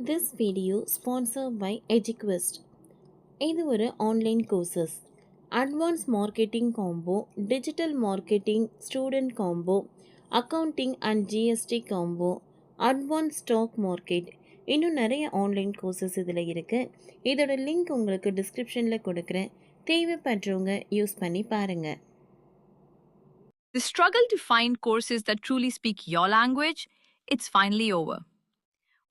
This video sponsored by EduQuest. இது ஒரு online courses. Advance marketing combo, digital marketing student combo, accounting and GST combo, advance stock market, இன்னும் நிறைய online courses இதில் இருக்குது. இதோட link உங்களுக்கு டிஸ்கிரிப்ஷனில் கொடுக்குறேன். தேவைப்படுறவங்க யூஸ் பண்ணி பாருங்கள். The struggle to find courses that truly speak your language, it's finally over.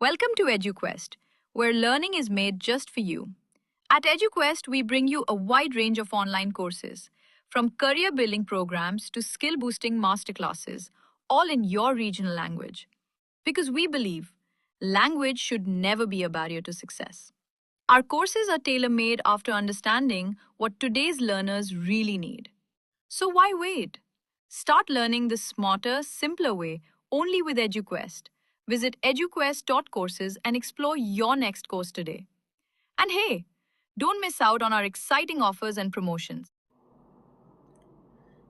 Welcome to EduQuest, where learning is made just for you. At EduQuest, we bring you a wide range of online courses, from career building programs to skill boosting masterclasses, all in your regional language. Because we believe language should never be a barrier to success. Our courses are tailor made after understanding what today's learners really need. So why wait? Start learning the smarter, simpler way only with EduQuest. Visit eduquest.courses and explore your next course today. And hey, don't miss out on our exciting offers and promotions.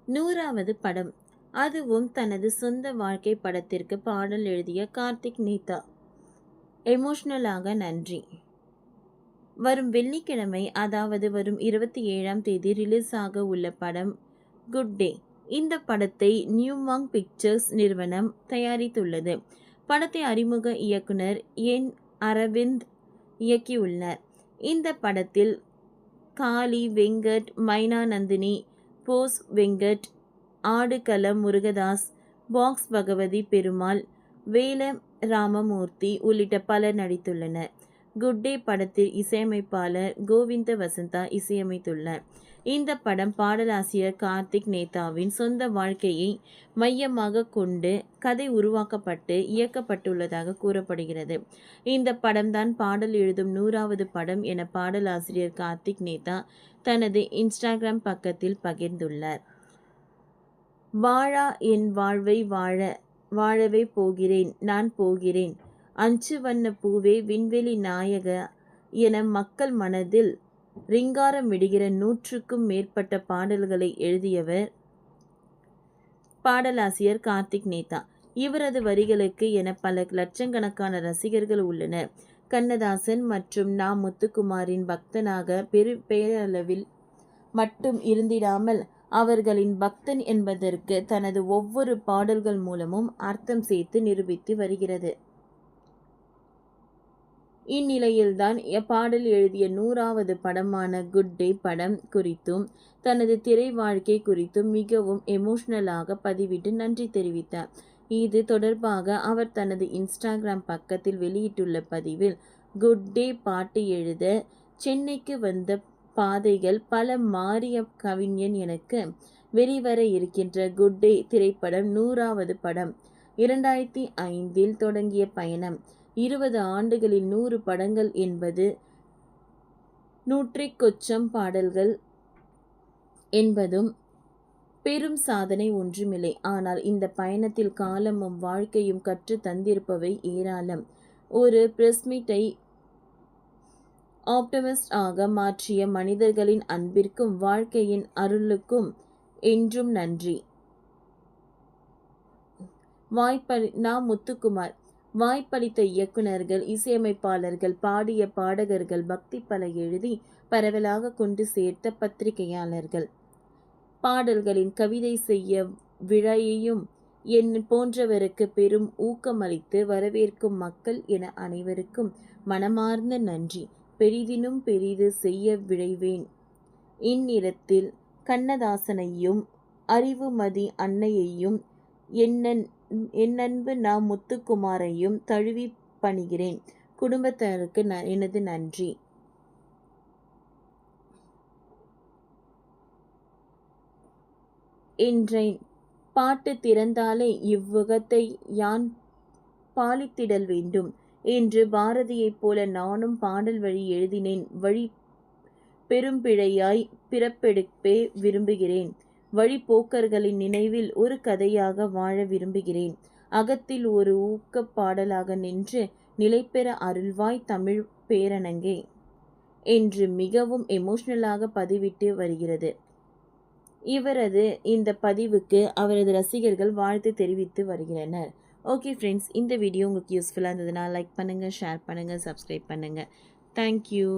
100வது படம், அதுவும் தனது சொந்த வாழ்க்கை படத்திற்கு பாடல் எழுதிய கார்த்திக் நேதா. எமோஷனலாக நன்றி. வரும் வெள்ளிக்கிழமை, அதாவது வரும் 27ஆம் தேதி ரிலீஸ் ஆக உள்ள படம் குட் டே. இந்த படத்தை நியூமாங் பிக்சர்ஸ் நிறுவனம் தயாரித்துள்ளது. படத்தை அறிமுக இயக்குனர் என் அரவிந்த் இயக்கியுள்ளார். இந்த படத்தில் காளி வெங்கட், மைனா நந்தினி, போஸ் வெங்கட், ஆடுகளம் முருகதாஸ், பாக்ஸ் பகவதி பெருமாள், வேல ராமமூர்த்தி உள்ளிட்ட பலர் நடித்துள்ளனர். குட் டே படத்தில் இசையமைப்பாளர் கோவிந்த வசந்தா இசையமைத்துள்ளார். இந்த படம் பாடலாசிரியர் கார்த்திக் நேதாவின் சொந்த வாழ்க்கையை மையமாக கொண்டு கதை உருவாக்கப்பட்டு இயக்கப்பட்டுள்ளதாக கூறப்படுகிறது. இந்த படம்தான் பாடல் எழுதும் 100வது படம் என பாடலாசிரியர் கார்த்திக் நேதா தனது இன்ஸ்டாகிராம் பக்கத்தில் பகிர்ந்துள்ளார். வாழா என் வாழ்வை வாழவே போகிறேன், நான் போகிறேன், அஞ்சு வண்ண பூவே விண்வெளி நாயக என மக்கள் மனதில் ரிங்காரம் விடுகிற 100க்கும் மேற்பட்ட பாடல்களை எழுதியவர் பாடலாசிரியர் கார்த்திக் நேதா. இவரது வரிகளுக்கு என பல லட்சக்கணக்கான ரசிகர்கள் உள்ளனர். கண்ணதாசன் மற்றும் நா. முத்துக்குமாரின் பக்தனாக பேரளவில் மட்டும் இருந்திடாமல் அவர்களின் பக்தன் என்பதற்கு தனது ஒவ்வொரு பாடல்கள் மூலமும் அர்த்தம் சேர்த்து நிரூபித்து வருகிறது. இந்நிலையில்தான் பாடல் எழுதிய 100வது படமான குட் டே படம் குறித்தும் தனது திரை வாழ்க்கை குறித்தும் மிகவும் எமோஷனலாக பதிவிட்டு நன்றி தெரிவித்தார். இது தொடர்பாக அவர் தனது இன்ஸ்டாகிராம் பக்கத்தில் வெளியிட்டுள்ள பதிவில், குட் டே பாட்டு எழுத சென்னைக்கு வந்த பாதைகள் பல மாறிய கவிஞன் எனக்கு வெளிவர இருக்கின்ற குட் டே திரைப்படம் 100வது படம். 2005இல் தொடங்கிய பயணம் 20 ஆண்டுகளில் 100 படங்கள் என்பது 100 கொச்சம் பாடல்கள் என்பதும் பெரும் சாதனை ஒன்றுமில்லை. ஆனால் இந்த பயணத்தில் காலமும் வாழ்க்கையும் கற்று தந்திருப்பவை ஏராளம். ஒரு பிரஸ் மீட்டை ஆப்டமிஸ்ட் ஆக மாற்றிய மனிதர்களின் அன்பிற்கும் வாழ்க்கையின் அருளுக்கும் என்றும் நன்றி. நா. முத்துக்குமார். வாய்ப்பளித்த இயக்குனர்கள், இசையமைப்பாளர்கள், பாடிய பாடகர்கள், பக்தி பல எழுதி பரவலாக கொண்டு சேர்த்த பத்திரிகையாளர்கள், பாடல்களின் கவிதை செய்ய விழையும் என் போன்றவருக்கு பெரும் ஊக்கமளித்து வரவேற்கும் மக்கள் என அனைவருக்கும் மனமார்ந்த நன்றி. பெரிதினும் பெரிது செய்ய விழைவேன். இந்நிறத்தில் கண்ணதாசனையும் அறிவுமதி அன்னையையும் என்னன்பு நா. முத்துக்குமாரையும் தழுவி பணிகிறேன். குடும்பத்தாருக்கு எனது நன்றி. என்றேன் பாட்டு திறந்தாலே இவ்வுகத்தை யான் பாலித்திடல் வேண்டும் என்று பாரதியைப் போல நானும் பாடல் வழி எழுதினேன். வழி பெரும்பிழையாய் பிறப்பெடுப்பே விரும்புகிறேன். வழிபோக்கர்களின் நினைவில் ஒரு கதையாக வாழ விரும்புகிறேன். அகத்தில் ஒரு ஊக்கப் பாடலாக நின்று நிலைபெற அருள்வாய் தமிழ் பேரணங்கே என்று மிகவும் எமோஷனலாக பதிவிட்டு வருகிறது. இவரது இந்த பதிவுக்கு அவரது ரசிகர்கள் வாழ்த்து தெரிவித்து வருகின்றனர். ஓகே ஃப்ரெண்ட்ஸ், இந்த வீடியோ உங்களுக்கு யூஸ்ஃபுல்லாக இருந்ததுன்னா லைக் பண்ணுங்கள், ஷேர் பண்ணுங்கள், சப்ஸ்கிரைப் பண்ணுங்கள். தேங்க்யூ.